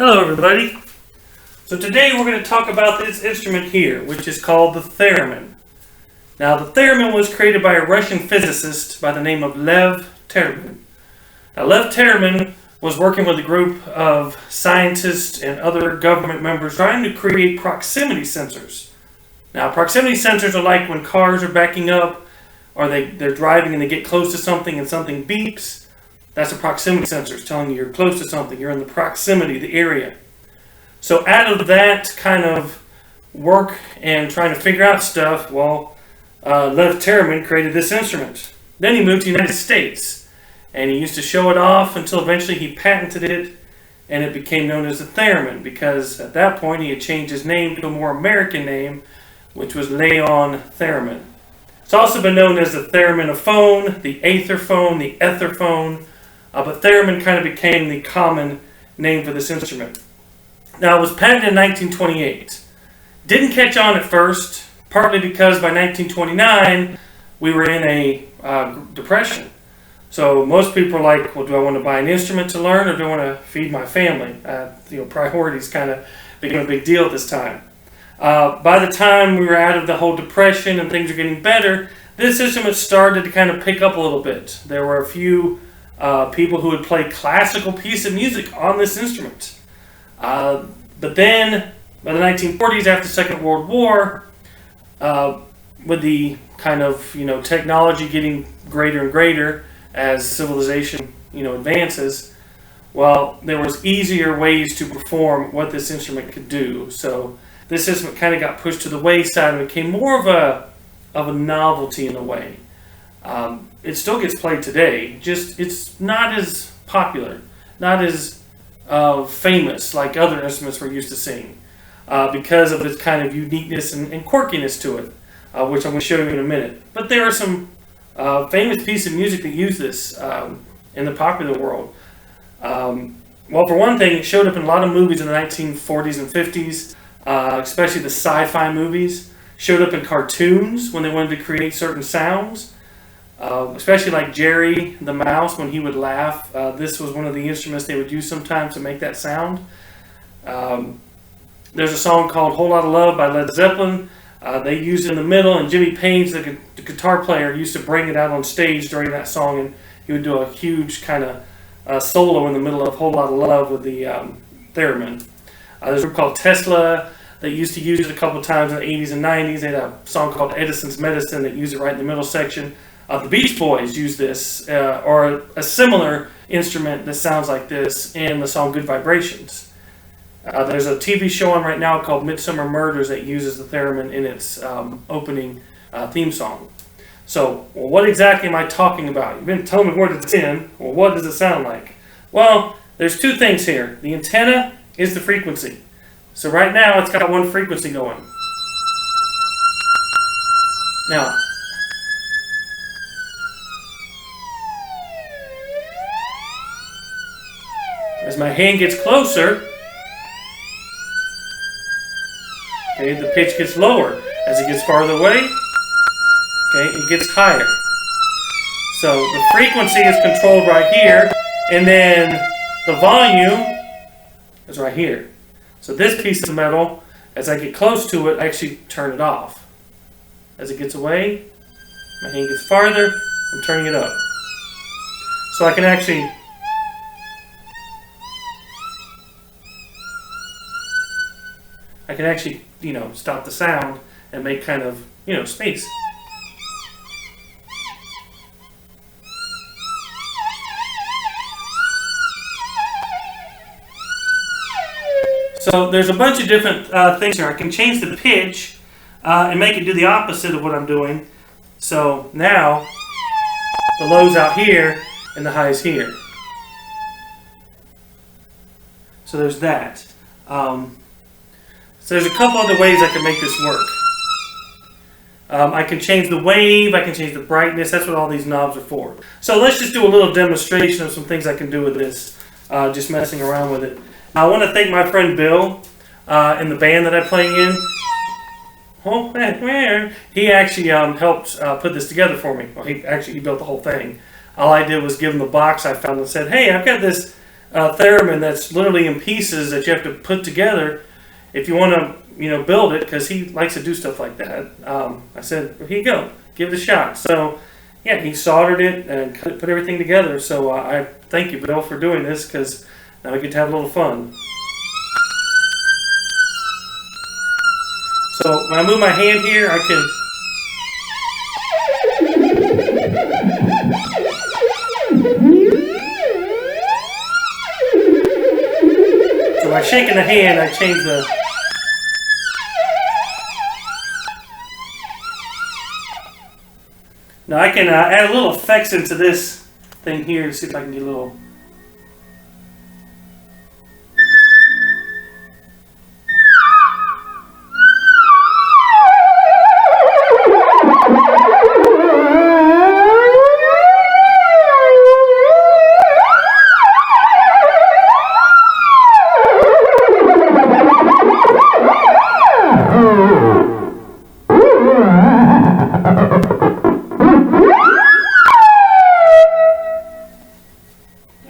Hello everybody. So today we're going to talk about this instrument here, which is called the theremin. Now the theremin was created by a Russian physicist by the name of Lev Theremin. Now Lev Theremin was working with a group of scientists and other government members trying to create proximity sensors. Now proximity sensors are like when cars are backing up or they're driving and they get close to something and something beeps. That's a proximity sensor. It's telling you you're close to something. You're in the proximity, the area. So out of that kind of work and trying to figure out stuff, Lev Theremin created this instrument. Then he moved to the United States, and he used to show it off until eventually he patented it, and it became known as the theremin, because at that point he had changed his name to a more American name, which was Leon Theremin. It's also been known as the thereminaphone, the aetherphone, the etherphone, but theremin kind of became the common name for this instrument. Now, it was patented in 1928. Didn't catch on at first, partly because by 1929, we were in a depression. So most people are like, well, do I want to buy an instrument to learn or do I want to feed my family? Priorities kind of became a big deal at this time. By the time we were out of the whole depression and things were getting better, this instrument started to kind of pick up a little bit. There were a few people who would play classical piece of music on this instrument. But then, by the 1940s, after the Second World War, with the kind of technology getting greater and greater as civilization advances, there was easier ways to perform what this instrument could do. So this instrument kind of got pushed to the wayside and became more of a novelty in a way. It still gets played today, just it's not as popular, not as famous like other instruments we're used to seeing, because of its kind of uniqueness and quirkiness to it, which I'm going to show you in a minute. But there are some famous pieces of music that use this in the popular world. For one thing, it showed up in a lot of movies in the 1940s and 50s, especially the sci-fi movies. Showed up in cartoons when they wanted to create certain sounds. Especially like Jerry the mouse, when he would laugh, this was one of the instruments they would use sometimes to make that sound. There's a song called Whole Lotta Love by Led Zeppelin. They used it in the middle, and Jimmy Page, the guitar player, used to bring it out on stage during that song, and he would do a huge kind of solo in the middle of Whole Lotta Love with the theremin. There's a group called Tesla that used to use it a couple times in the 80s and 90s. They had a song called Edison's Medicine that used it right in the middle section. The Beach Boys use this, or a similar instrument that sounds like this, in the song Good Vibrations. There's a TV show on right now called Midsummer Murders that uses the theremin in its opening theme song. So, what exactly am I talking about? You've been telling me what it's in. Well, what does it sound like? Well, there's two things here. The antenna is the frequency. So right now it's got one frequency going. Now, as my hand gets closer, the pitch gets lower. As it gets farther away, it gets higher. So the frequency is controlled right here, and then the volume is right here. So this piece of metal, as I get close to it, I actually turn it off. As it gets away, my hand gets farther, I'm turning it up. So I can actually stop the sound and make kind of, space. So there's a bunch of different things here. I can change the pitch and make it do the opposite of what I'm doing. So now the low's out here and the high's here. So there's that. So there's a couple other ways I can make this work. I can change the wave, I can change the brightness, that's what all these knobs are for. So let's just do a little demonstration of some things I can do with this, just messing around with it. I want to thank my friend Bill in the band that I play in. He actually helped put this together for me. Well, he built the whole thing. All I did was give him the box I found and said, hey, I've got this theremin that's literally in pieces that you have to put together if you want to, build it, because he likes to do stuff like that. I said, here you go, give it a shot. So, yeah, he soldered it and put everything together. So I thank you, Bill, for doing this, because now we get to have a little fun. So when I move my hand here, I can... So by shaking the hand, I change the... Now I can add a little effects into this thing here to see if I can get a little...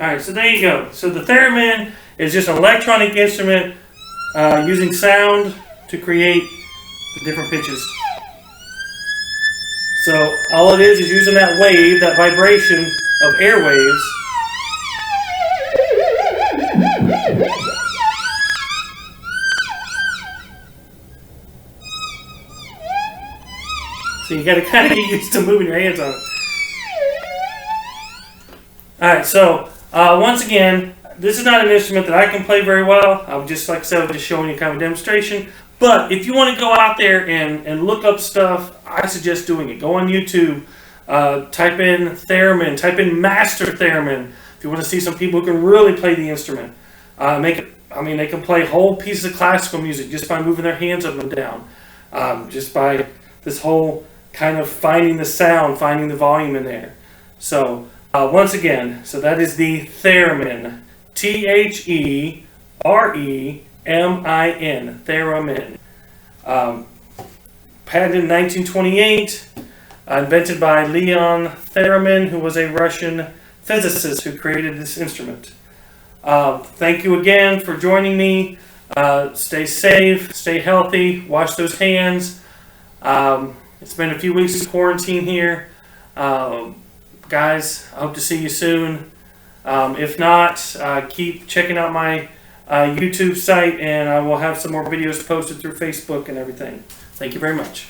Alright, so there you go. So the theremin is just an electronic instrument using sound to create the different pitches. So all it is using that wave, that vibration of airwaves. So you gotta kind of get used to moving your hands on it. Alright, so once again, this is not an instrument that I can play very well. I'm just, like I said, I'm just showing you kind of a demonstration. But if you want to go out there and look up stuff, I suggest doing it. Go on YouTube, type in theremin, type in master theremin. If you want to see some people who can really play the instrument. They can play whole pieces of classical music just by moving their hands up and down. Just by this whole kind of finding the sound, finding the volume in there. So, once again, so that is the theremin. Theremin. Theremin. Patented in 1928. Invented by Leon Theremin, who was a Russian physicist who created this instrument. Thank you again for joining me. Stay safe, stay healthy, wash those hands. It's been a few weeks of quarantine here. Guys, I hope to see you soon. If not, keep checking out my YouTube site, and I will have some more videos posted through Facebook and everything. Thank you very much.